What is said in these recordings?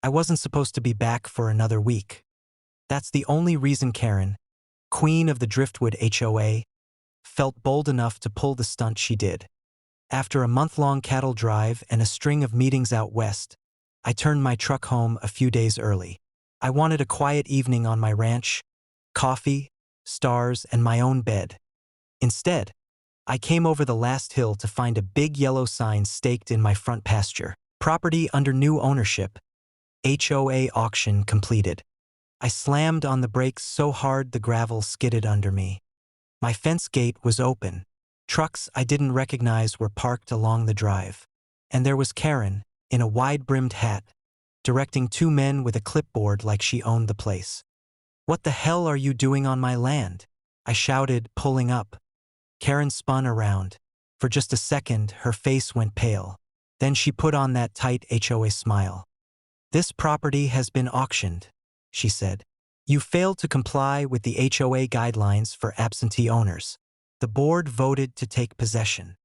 I wasn't supposed to be back for another week. That's the only reason Karen, queen of the Driftwood HOA, felt bold enough to pull the stunt she did. After a month-long cattle drive and a string of meetings out west, I turned my truck home a few days early. I wanted a quiet evening on my ranch, coffee, stars, and my own bed. Instead, I came over the last hill to find a big yellow sign staked in my front pasture. Property under new ownership. HOA auction completed. I slammed on the brakes so hard the gravel skidded under me. My fence gate was open. Trucks I didn't recognize were parked along the drive. And there was Karen, in a wide-brimmed hat, directing two men with a clipboard like she owned the place. "What the hell are you doing on my land?" I shouted, pulling up. Karen spun around. For just a second, her face went pale. Then she put on that tight HOA smile. "This property has been auctioned," she said. "You failed to comply with the HOA guidelines for absentee owners. The board voted to take possession.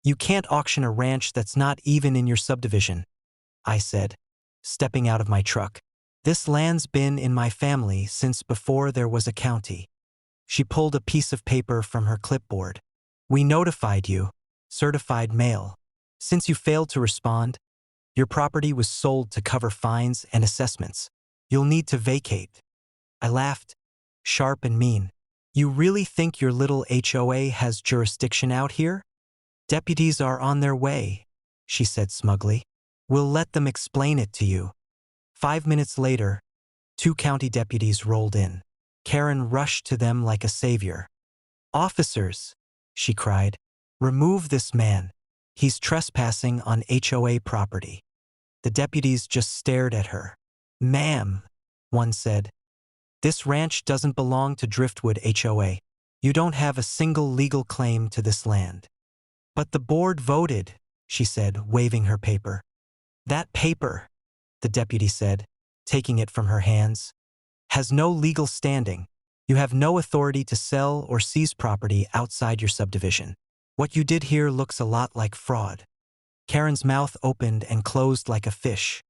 You can't auction a ranch that's not even in your subdivision," I said, stepping out of my truck. "This land's been in my family since before there was a county." She pulled a piece of paper from her clipboard. "We notified you. Certified mail. Since you failed to respond, your property was sold to cover fines and assessments. You'll need to vacate." I laughed, sharp and mean. "You really think your little HOA has jurisdiction out here?" "Deputies are on their way," she said smugly. "We'll let them explain it to you." 5 minutes later, 2 county deputies rolled in. Karen rushed to them like a savior. "Officers," she cried, "remove this man. He's trespassing on HOA property." The deputies just stared at her. "Ma'am," one said, "this ranch doesn't belong to Driftwood HOA. You don't have a single legal claim to this land." "But the board voted," she said, waving her paper. "That paper," the deputy said, taking it from her hands, "has no legal standing. You have no authority to sell or seize property outside your subdivision. What you did here looks a lot like fraud." Karen's mouth opened and closed like a fish.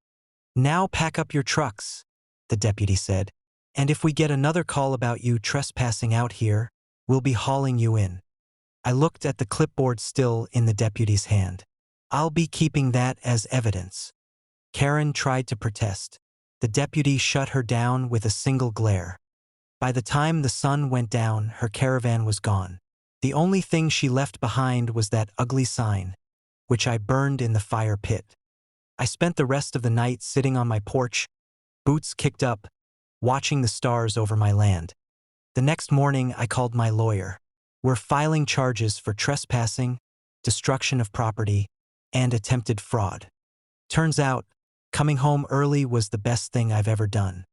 "Now pack up your trucks," the deputy said, "and if we get another call about you trespassing out here, we'll be hauling you in." I looked at the clipboard still in the deputy's hand. "I'll be keeping that as evidence." Karen tried to protest. The deputy shut her down with a single glare. By the time the sun went down, her caravan was gone. The only thing she left behind was that ugly sign, which I burned in the fire pit. I spent the rest of the night sitting on my porch, boots kicked up, watching the stars over my land. The next morning, I called my lawyer. "We're filing charges for trespassing, destruction of property, and attempted fraud." Turns out, coming home early was the best thing I've ever done.